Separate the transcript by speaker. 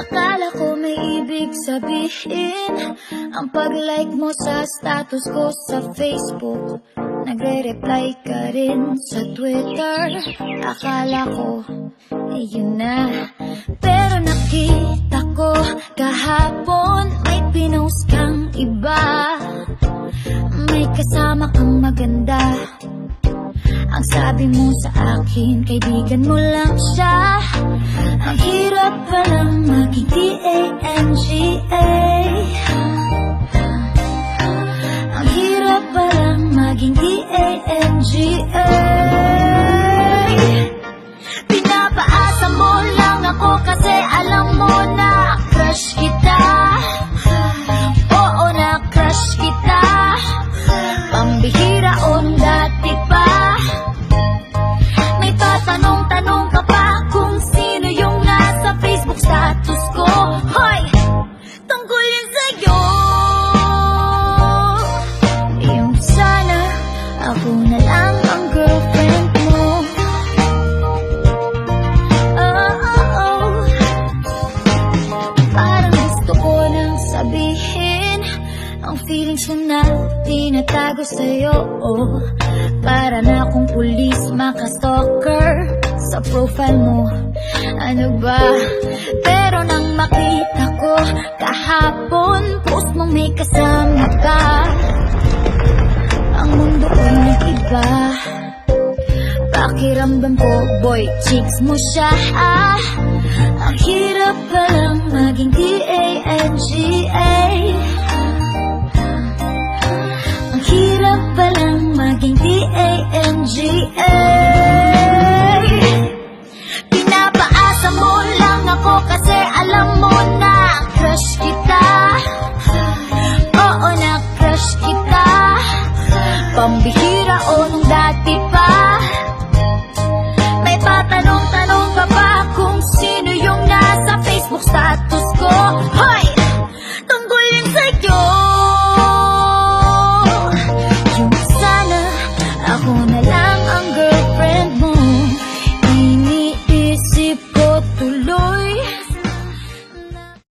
Speaker 1: Akala ko may ibig sabihin ang pag-like mo sa status ko sa Facebook. Nagre-reply ka rin sa Twitter. Akala ko yun na, pero nakita ko kahapon may pinost kang iba. May kasama kang maganda. Ang sabi mo sa akin, kaibigan mo lang siya. Ang hirap palang maging D-A-N-G-A. Ang hirap palang maging D-A-N-G-A. Pinapaasa mo lang ako kasi alam mo na crush kita. Oo, na crush kita. Pambihira o dati pa. May tatanong-tanong ka pa kung sino yung nasa Facebook status ko. Hoy! Tungkol yun sa'yo. Yung sana ako na lang ang girlfriend mo. Oh. Parang gusto ko nang sabihin ang feelings ko na tinatago sa'yo. Para na akong pulis, maka-stalker sa profile mo. Ano ba? Pero nang makita ko kahapon, post mong may kasama ka, ang mundo ko'y nag-iba. Pakiramdam ko, boy, chicks mo siya. Ang hirap palang maging D-A-N-G-A. Ang hirap palang maging D-A-N-G-A. Pinapaasa mo lang ako kasi alam mo na crush kita. Oo, na crush kita. Pambihira o nung dati pa.